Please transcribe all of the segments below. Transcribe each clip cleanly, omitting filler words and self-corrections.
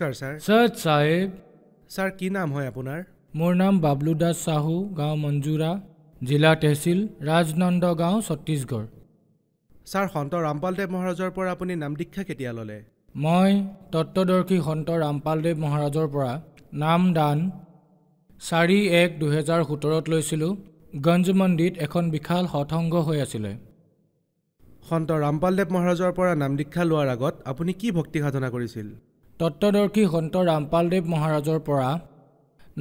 নমস্কাৰ ছাৰ। सच साहेब। ছাৰ কি নাম হয় আপোনাৰ? मोर नाम बाबलू दास साहू, गाँव मंजूरा, जिला तहसील राजनंदगांव, छत्तीसगढ़। ছাৰ সন্ত ৰামপালদেৱ মহাৰাজৰ পৰা আপুনি নাম দীক্ষা কেতিয়া ল'লে? मैं तत्वदर्शी सन्त रामपालदेव महाराजर পৰা नाम दान 4-1-2017 লৈছিলোঁ। গঞ্জমন্দিত এখন বিশাল সৎসংগ হৈ আছিলে। সন্ত ৰামপালদেৱ মহাৰাজৰ পৰা নাম দীক্ষা লোৱাৰ আগত আপুনি কি ভক্তি সাধনা কৰিছিল? তত্ত্বদৰ্শী সন্ত ৰামপালদেৱ মহাৰাজৰ পৰা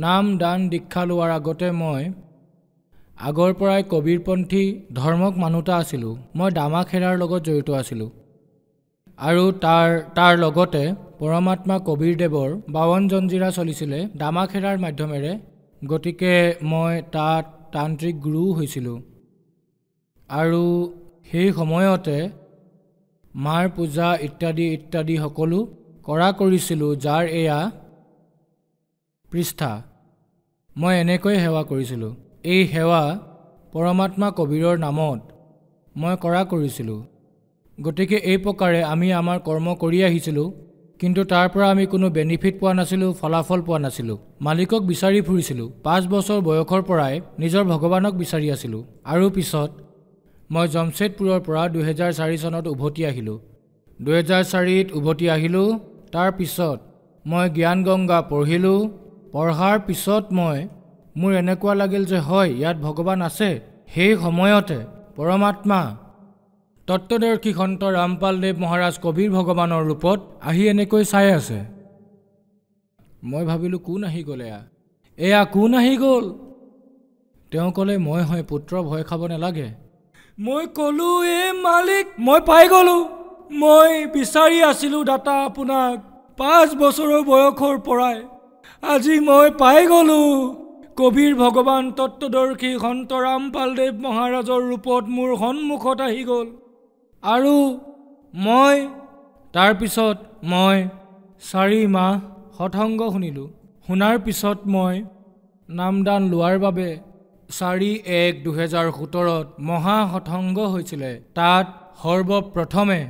নাম দান দীক্ষা লোৱাৰ আগতে মই আগৰ পৰাই কবিৰপন্থী ধৰ্মক মানুহতা আছিলোঁ। মই দামাখেৰাৰ লগত জড়িত আছিলোঁ আৰু তাৰ লগতে পৰমাত্মা কবিৰদেৱৰ 52 জঞ্জিৰা চলিছিলে দামাখেৰাৰ মাধ্যমেৰে। গতিকে মই তাত তান্ত্ৰিক গুৰু হৈছিলোঁ আৰু সেই সময়তে মাৰ পূজা ইত্যাদি সকলো কৰা কৰিছিলোঁ। যাৰ এয়া পৃষ্ঠা। মই এনেকৈ সেৱা কৰিছিলোঁ। এই সেৱা পৰমাত্মা কবিৰৰ নামত মই কৰা কৰিছিলোঁ। গতিকে এই প্ৰকাৰে আমি আমাৰ কৰ্ম কৰি আহিছিলোঁ, কিন্তু তাৰ পৰা আমি কোনো বেনিফিট পোৱা নাছিলোঁ, ফলাফল পোৱা নাছিলোঁ। মালিকক বিচাৰি ফুৰিছিলোঁ। 5 বছৰ বয়সৰ পৰাই নিজৰ ভগৱানক বিচাৰি আছিলোঁ। আৰু পিছত মই জমছেদপুৰৰ পৰা 2004 চনত উভতি আহিলোঁ। 2004ত উভতি আহিলোঁ। তাৰ পিছত মই জ্ঞান গংগা পঢ়িলোঁ। পঢ়াৰ পিছত মোৰ এনেকুৱা লাগিল যে হয় ইয়াত ভগৱান আছে। সেই সময়তে পৰমাত্মা তত্ত্বদৰ্শী সন্ত ৰামপালদেৱ মহাৰাজ কবিৰ ভগৱানৰ ৰূপত আহি এনেকৈ চাই আছে। মই ভাবিলোঁ কোন আহি গ'ল, এয়া কোন আহি গ'ল? তেওঁ ক'লে মই হয় পুত্ৰ, ভয় খাব নালাগে। মই ক'লোঁ এ মালিক, মই পাই গ'লোঁ। মই বিচাৰি আছিলোঁ দাতা আপোনাক 5 বছৰৰ বয়সৰ পৰাই। আজি মই পাই গ'লোঁ। কবিৰ ভগৱান তত্ত্বদৰ্শী সন্ত ৰামপালদেৱ মহাৰাজৰ ৰূপত মোৰ সন্মুখত আহি গ'ল। আৰু তাৰপিছত মই 4 মাহ সৎসংগ শুনিলোঁ। শুনাৰ পিছত মই নামদান লোৱাৰ বাবে 4-1-2017ত মহা সৎসংগ হৈছিলে। তাত সৰ্বপ্ৰথমে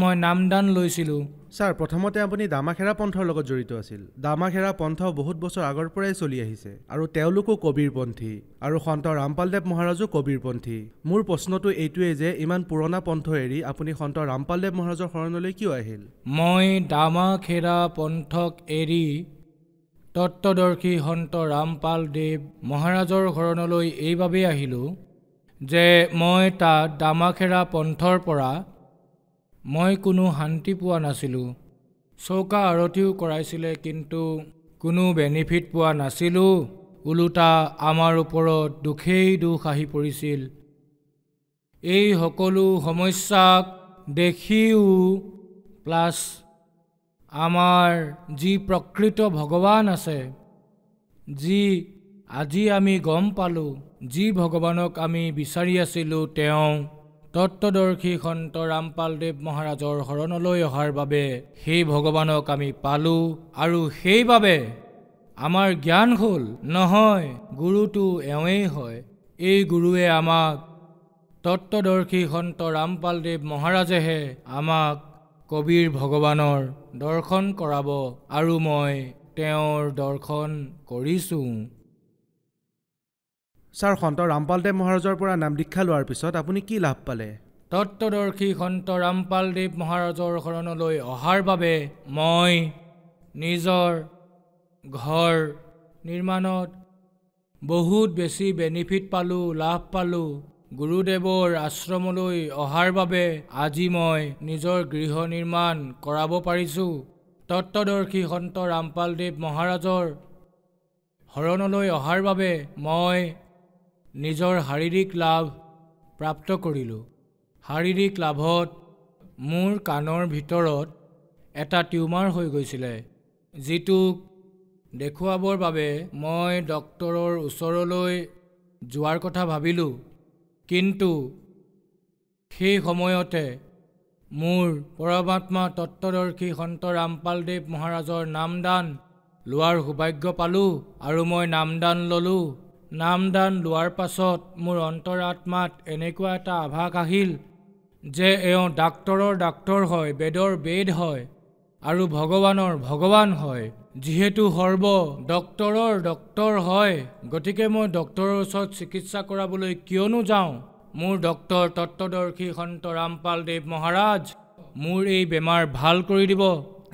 মই নামদান লৈছিলোঁ। ছাৰ প্ৰথমতে আপুনি দামাখেৰা পন্থৰ লগত জড়িত আছিল। দামাখেৰা পন্থ বহুত বছৰ আগৰ পৰাই চলি আহিছে আৰু তেওঁলোকো কবিৰপন্থী আৰু সন্ত ৰামপালদেৱ মহাৰাজো কবিৰপন্থী। মোৰ প্ৰশ্নটো এইটোৱেই যে ইমান পুৰণা পন্থ এৰি আপুনি সন্ত ৰামপালদেৱ মহাৰাজৰ শৰণলৈ কিয় আহিল? মই দামাখেৰা পন্থক এৰি তত্ত্বদৰ্শী সন্ত ৰামপালদেৱ মহাৰাজৰ শৰণলৈ এইবাবেই আহিলোঁ যে মই তাত দামাখেৰা পন্থৰ পৰা মই কোনো শান্তি পোৱা নাছিলোঁ। চৌকা আৰতিও কৰাইছিলে, কিন্তু কোনো বেনিফিট পোৱা নাছিলোঁ। ওলোটা আমাৰ ওপৰত দুখেই দুখ আহি পৰিছিল। এই সকলো সমস্যাক দেখিও প্লাছ আমাৰ যি প্ৰকৃত ভগৱান আছে, যি আজি আমি গম পালোঁ, যি ভগৱানক আমি বিচাৰি আছিলোঁ, তেওঁ তত্ত্বদৰ্শী সন্ত ৰামপালদেৱ মহাৰাজৰ শৰণলৈ অহাৰ বাবে সেই ভগৱানক আমি পালোঁ। আৰু সেইবাবে আমাৰ জ্ঞান হ'ল নহয় গুৰুটো এওঁৱেই হয়। এই গুৰুৱে আমাক তত্ত্বদৰ্শী সন্ত ৰামপালদেৱ মহাৰাজেহে আমাক কবিৰ ভগৱানৰ দৰ্শন কৰাব আৰু মই তেওঁৰ দৰ্শন কৰিছোঁ। ছাৰ সন্ত ৰামপালদেৱ মহাৰাজৰ পৰা নাম দীক্ষা লোৱাৰ পিছত আপুনি কি লাভ পালে? তত্ত্বদৰ্শী সন্ত ৰামপালদেৱ মহাৰাজৰ শৰণলৈ অহাৰ বাবে মই নিজৰ ঘৰ নিৰ্মাণত বহুত বেছি বেনিফিট পালোঁ, লাভ পালোঁ। গুৰুদেৱৰ আশ্ৰমলৈ অহাৰ বাবে আজি মই নিজৰ গৃহ নিৰ্মাণ কৰাব পাৰিছোঁ। তত্ত্বদৰ্শী সন্ত ৰামপালদেৱ মহাৰাজৰ শৰণলৈ অহাৰ বাবে মই নিজৰ শাৰীৰিক লাভ প্ৰাপ্ত কৰিলোঁ। শাৰীৰিক লাভত মোৰ কাণৰ ভিতৰত এটা টিউমাৰ হৈ গৈছিলে, যিটোক দেখুৱাবৰ বাবে মই ডক্তৰৰ ওচৰলৈ যোৱাৰ কথা ভাবিলোঁ। কিন্তু সেই সময়তে মোৰ পৰমাত্মা তত্ত্বদৰ্শী সন্ত ৰামপালদেৱ মহাৰাজৰ নামদান লোৱাৰ সৌভাগ্য পালোঁ আৰু মই নামদান ল'লোঁ। নামদান লোৱাৰ পাছত মোৰ অন্তৰাত্মাত এনেকুৱা এটা আভাস আহিল যে এওঁ ডাক্তৰৰ ডাক্তৰ হয়, বেদৰ বেদ হয়। আৰু ভগৱানৰ ভগৱান হয়। যিহেতু সৰ্ব ডক্তৰৰ ডক্তৰ হয়, গতিকে মই ডক্তৰৰ ওচৰত চিকিৎসা কৰাবলৈ কিয়নো যাওঁ? মোৰ ডক্তৰ তত্ত্বদৰ্শী সন্ত ৰামপাল দেৱ মহাৰাজ মোৰ এই বেমাৰ ভাল কৰি দিব,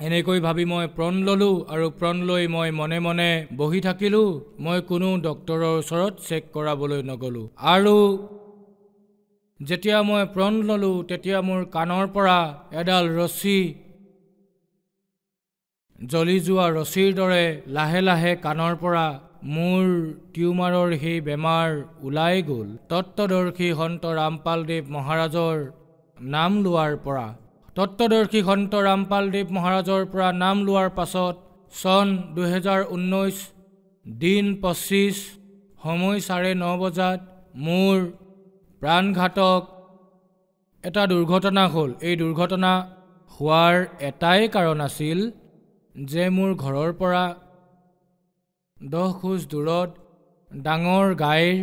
এনেকৈ ভাবি মই প্रण ল'লোঁ আৰু প্रण লৈ মই মনে মনে বহি থাকিলোঁ। মই কোনো ডক্তৰৰ ওচৰত চেক কৰাবলৈ নগ'লোঁ। আৰু যেতিয়া মই প্रण ল'লোঁ তেতিয়া মোৰ কাণৰ পৰা এডাল ৰছী, জ্বলি যোৱা ৰছীৰ দৰে লাহে লাহে কাণৰ পৰা মোৰ টিউমাৰৰ সেই বেমাৰ ওলাই গ'ল। তত্ত্বদৰ্শী সন্ত ৰামপাল দেৱ মহাৰাজৰ নাম লোৱাৰ পৰা, তত্ত্বদৰ্শী সন্ত ৰামপাল দেৱ মহাৰাজৰ পৰা নাম লোৱাৰ পাছত চন 2019 দিন 25 সময় 9:30 বজাত মোৰ প্ৰাণঘাতক এটা দুৰ্ঘটনা হ'ল। এই দুৰ্ঘটনা হোৱাৰ এটাই কাৰণ আছিল যে মোৰ ঘৰৰ পৰা 10 খোজ দূৰত ডাঙৰ গাইৰ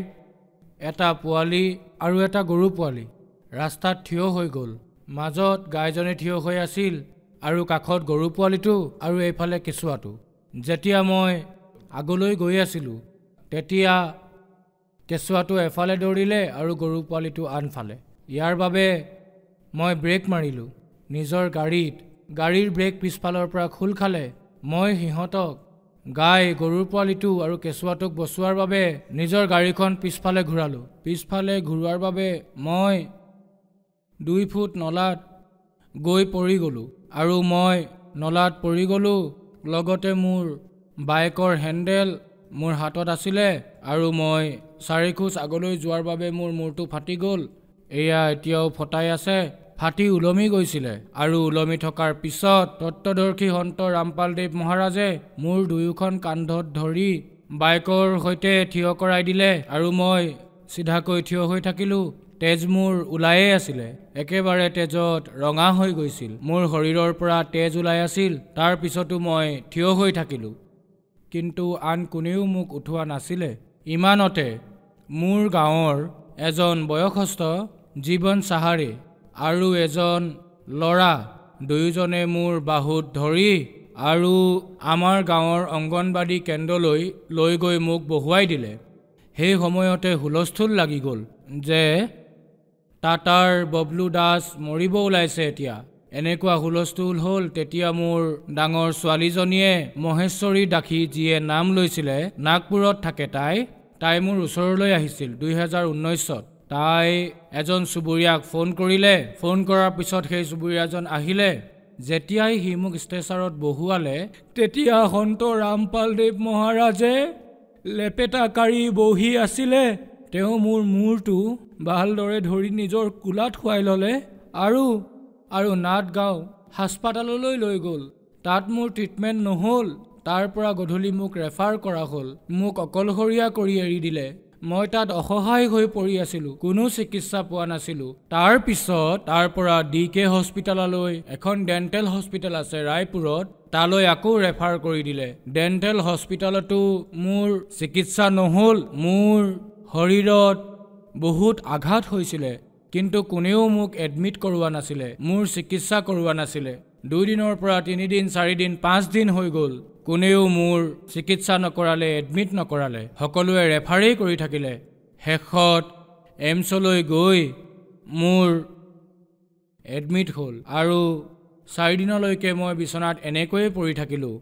এটা পোৱালি আৰু এটা গৰু পোৱালি ৰাস্তাত থিয় হৈ গ'ল। মাজত গাইজনী থিয় হৈ আছিল আৰু কাষত গৰু পোৱালিটো আৰু এইফালে কেঁচুৱাটো। যেতিয়া মই আগলৈ গৈ আছিলোঁ তেতিয়া কেঁচুৱাটো এফালে দৌৰিলে আৰু গৰু পোৱালিটো আনফালে। ইয়াৰ বাবে মই ব্ৰেক মাৰিলোঁ নিজৰ গাড়ীত। গাড়ীৰ ব্ৰেক পিছফালৰ পৰা খোল খালে। মই সিহঁতক গাই, গৰুৰ পোৱালিটো আৰু কেঁচুৱাটোক বচোৱাৰ বাবে নিজৰ গাড়ীখন পিছফালে ঘূৰালোঁ। পিছফালে ঘূৰোৱাৰ বাবে মই 2 ফুট নলাত গৈ পৰি গ'লোঁ আৰু মই নলাত পৰি গ'লোঁ। লগতে মোৰ বাইকৰ হেণ্ডেল মোৰ হাতত আছিলে আৰু মই 4 খোজ আগলৈ যোৱাৰ বাবে মোৰ মূৰটো ফাটি গ'ল। এয়া এতিয়াও ফটাই আছে, ফাটি ওলমি গৈছিলে। আৰু ওলমি থকাৰ পিছত তত্ত্বদৰ্শী সন্ত ৰামপাল দেৱ মহাৰাজে মোৰ দুয়োখন কান্ধত ধৰি বাইকৰ সৈতে থিয় কৰাই দিলে আৰু মই চিধাকৈ থিয় হৈ থাকিলোঁ। তেজ মোৰ ওলায়ে আছিলে, একেবাৰে তেজত ৰঙা হৈ গৈছিল। মোৰ শৰীৰৰ পৰা তেজ ওলাই আছিল। তাৰ পিছতো মই থিয় হৈ থাকিলোঁ, কিন্তু আন কোনেও মোক উঠোৱা নাছিলে। ইমানতে মোৰ গাঁৱৰ এজন বয়সস্থ জীৱন চাহাৰে আৰু এজন ল'ৰা, দুয়োজনে মোৰ বাহুত ধৰি আৰু আমাৰ গাঁৱৰ অংগনবাদী কেন্দ্ৰলৈ লৈ গৈ মোক বহুৱাই দিলে। সেই সময়তে হুলস্থুল লাগি গ'ল যে টাটাৰ ববলু দাস মৰিব ওলাইছে এতিয়া। এনেকুৱা হুলস্থুল হ'ল। তেতিয়া মোৰ ডাঙৰ ছোৱালীজনীয়ে মহেশ্বৰী দাসী, যিয়ে নাম লৈছিলে, নাগপুৰত থাকে তাই মোৰ ওচৰলৈ আহিছিল 2019 তাই এজন চুবুৰীয়াক ফোন কৰিলে। ফোন কৰাৰ পিছত সেই চুবুৰীয়াজন আহিলে। যেতিয়াই সি মোক ষ্টেচাৰত বহুৱালে তেতিয়া সন্ত ৰামপাল দেৱ মহাৰাজে লেপেটা কাঢ়ি বহি আছিলে। তেওঁ মোৰ মূৰটো ভালদৰে ধৰি নিজৰ কোলাত শুৱাই ল'লে আৰু নাটগাঁও হাস্পাতাললৈ লৈ গ'ল। তাত মোৰ ট্ৰিটমেণ্ট নহ'ল। তাৰ পৰা গধূলি মোক ৰেফাৰ কৰা হ'ল। মোক অকলশৰীয়া কৰি এৰি দিলে। মই তাত অসহায় হৈ পৰি আছিলোঁ, কোনো চিকিৎসা পোৱা নাছিলোঁ। তাৰ পিছত তাৰ পৰা DK হস্পিতাললৈ, এখন ডেণ্টেল হস্পিটেল আছে ৰায়পুৰত, তালৈ আকৌ ৰেফাৰ কৰি দিলে। ডেণ্টেল হস্পিতালতো মোৰ চিকিৎসা নহ'ল। মোৰ শৰীৰত বহুত আঘাত হৈছিলে, কিন্তু কোনেও মোক এডমিট কৰোৱা নাছিলে, মোৰ চিকিৎসা কৰোৱা নাছিলে। 2 দিনৰ পৰা 3 দিন, 4 দিন, 5 দিন হৈ গ'ল। কোনেও মোৰ চিকিৎসা নকৰালে, এডমিট নকৰালে। সকলোৱে ৰেফাৰেই কৰি থাকিলে। শেষত এইমছলৈ গৈ মোৰ এডমিট হ'ল আৰু 4 দিনলৈকে মই বিচনাত এনেকৈয়ে পৰি থাকিলোঁ।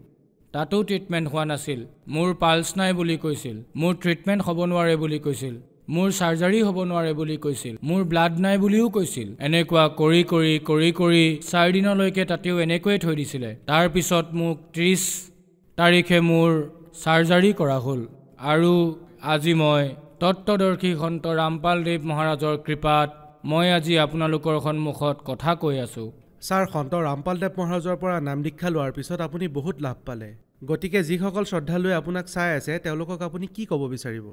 তাতো ট্ৰিটমেণ্ট হোৱা নাছিল। মোৰ পালছ নাই বুলি কৈছিল, মোৰ ট্ৰিটমেণ্ট হ'ব নোৱাৰে বুলি কৈছিল, মোৰ চাৰ্জাৰী হ'ব নোৱাৰে বুলি কৈছিল, মোৰ ব্লাড নাই বুলিও কৈছিল। এনেকুৱা কৰি 4 দিনলৈকে তাতেও এনেকৈয়ে থৈ দিছিলে। তাৰপিছত মোক 30 তাৰিখে মোৰ চাৰ্জাৰী কৰা হ'ল আৰু আজি মই তত্ত্বদৰ্শী সন্ত ৰামপাল দেৱ মহাৰাজৰ কৃপাত মই আজি আপোনালোকৰ সন্মুখত কথা কৈ আছোঁ। ছাৰ, সন্ত ৰামপাল দেৱ মহাৰাজৰ পৰা নাম দীক্ষা লোৱাৰ পিছত আপুনি বহুত লাভ পালে। গতিকে যিসকল শ্ৰদ্ধালুৱে আপোনাক চাই আছে তেওঁলোকক আপুনি কি ক'ব বিচাৰিব?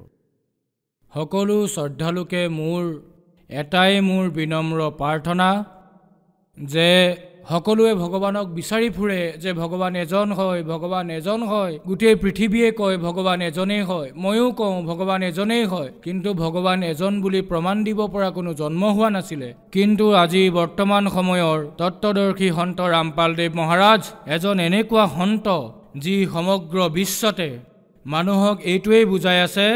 সকলো শ্ৰদ্ধালুকে মোৰ এটাই বিনম্ৰ প্ৰাৰ্থনা যে সকলোৱে ভগৱানক বিচাৰি ফুৰে যে ভগৱান এজন হয়, ভগৱান এজন হয়। গোটেই পৃথিৱীয়ে কয় ভগৱান এজনেই হয়, ময়ো কওঁ ভগৱান এজনেই হয়, কিন্তু ভগৱান এজন বুলি প্ৰমাণ দিব পৰা কোনো জন্ম হোৱা নাছিলে। কিন্তু আজি বৰ্তমান সময়ৰ তত্ত্বদৰ্শী সন্ত ৰামপালদেৱ মহাৰাজ এজন এনেকুৱা সন্ত যি সমগ্ৰ বিশ্বতে মানুহক এইটোৱেই বুজাই আছে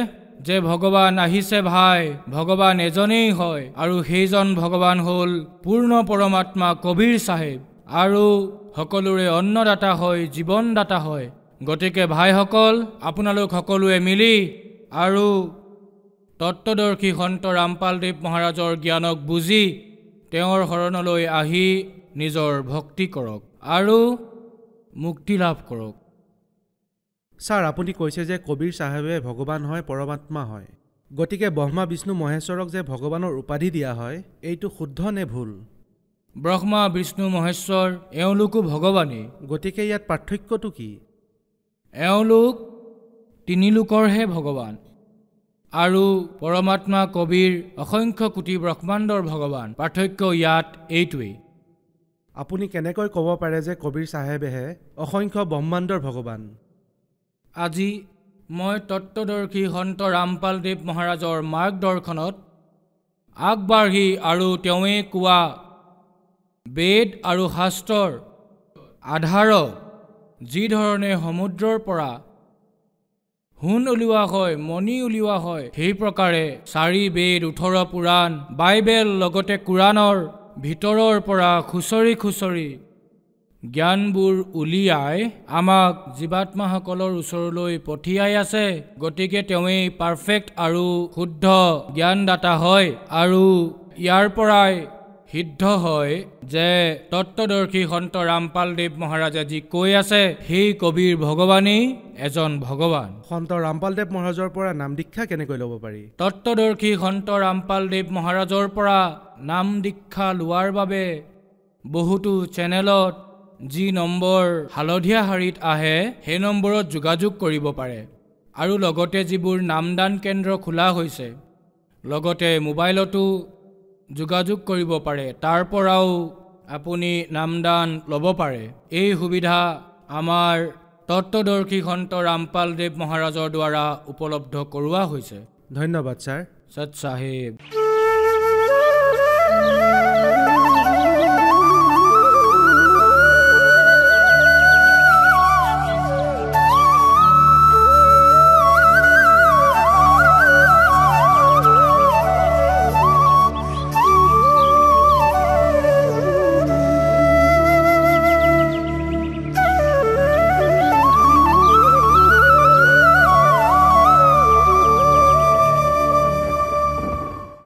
যে ভগৱান আহিছে ভাই, ভগৱান এজনেই হয়, আৰু সেইজন ভগৱান হ'ল পূৰ্ণ পৰমাত্মা কবীৰ চাহেব, আৰু সকলোৰে অন্নদাতা হয়, জীৱনদাতা হয়। গতিকে ভাইসকল, আপোনালোক সকলোৱে মিলি আৰু তত্ত্বদৰ্শী সন্ত ৰামপালদেৱ মহাৰাজৰ জ্ঞানক বুজি তেওঁৰ শৰণলৈ আহি নিজৰ ভক্তি কৰক আৰু মুক্তি লাভ কৰক। ছাৰ, আপুনি কৈছে যে কবীৰ চাহেবে ভগৱান হয়, পৰমাত্মা হয়। গতিকে ব্ৰহ্মা বিষ্ণু মহেশ্বৰক যে ভগৱানৰ উপাধি দিয়া হয়, এইটো শুদ্ধ নে ভুল? ব্ৰহ্মা বিষ্ণু মহেশ্বৰ এওঁলোকো ভগৱানেই। গতিকে ইয়াত পাৰ্থক্যটো কি? এওঁলোক তিনি লোকৰহে ভগৱান, আৰু পৰমাত্মা কবীৰ অসংখ্য কোটি ব্ৰহ্মাণ্ডৰ ভগৱান। পাৰ্থক্য ইয়াত এইটোৱেই। আপুনি কেনেকৈ ক'ব পাৰে যে কবীৰ চাহেবেহে অসংখ্য ব্ৰহ্মাণ্ডৰ ভগৱান? আজি মই তত্ত্বদৰ্শী সন্ত ৰামপালদেৱ মহাৰাজৰ মাৰ্গদৰ্শনত আগবাঢ়ি আৰু তেওঁৱে কোৱা বেদ আৰু শাস্ত্ৰৰ আধাৰত যিধৰণে সমুদ্ৰৰ পৰা সোণ উলিওৱা হয়, মণি উলিওৱা হয়, সেই প্ৰকাৰে 4 বেদ, 18 পুৰাণ, বাইবেল লগতে কোৰাণৰ ভিতৰৰ পৰা খুচৰি খুচৰি জ্ঞানবোৰ উলিয়াই আমাক জীৱাত্মাসকলৰ ওচৰলৈ পঠিয়াই আছে। গতিকে তেওঁৱেই পাৰফেক্ট আৰু শুদ্ধ জ্ঞানদাতা হয়, আৰু ইয়াৰ পৰাই সিদ্ধ হয় যে তত্ত্বদৰ্শী সন্ত ৰামপালদেৱ মহাৰাজে যি কৈ আছে সেই কবীৰ ভগৱানেই এজন ভগৱান। সন্ত ৰামপালদেৱ মহাৰাজৰ পৰা নাম দীক্ষা কেনেকৈ ল'ব পাৰি? তত্ত্বদৰ্শী সন্ত ৰামপালদেৱ মহাৰাজৰ পৰা নাম দীক্ষা লোৱাৰ বাবে বহুতো চেনেলত যি নম্বৰ হালধীয়া শাৰীত আহে সেই নম্বৰত যোগাযোগ কৰিব পাৰে, আৰু লগতে যিবোৰ নামদান কেন্দ্ৰ খোলা হৈছে, লগতে মোবাইলতো যোগাযোগ কৰিব পাৰে, তাৰ পৰাও আপুনি নামদান ল'ব পাৰে। এই সুবিধা আমাৰ তত্ত্বদৰ্শী সন্ত ৰামপালদেৱ মহাৰাজৰ দ্বাৰা উপলব্ধ কৰোৱা হৈছে। ধন্যবাদ ছাৰ। সৎ চাহেব।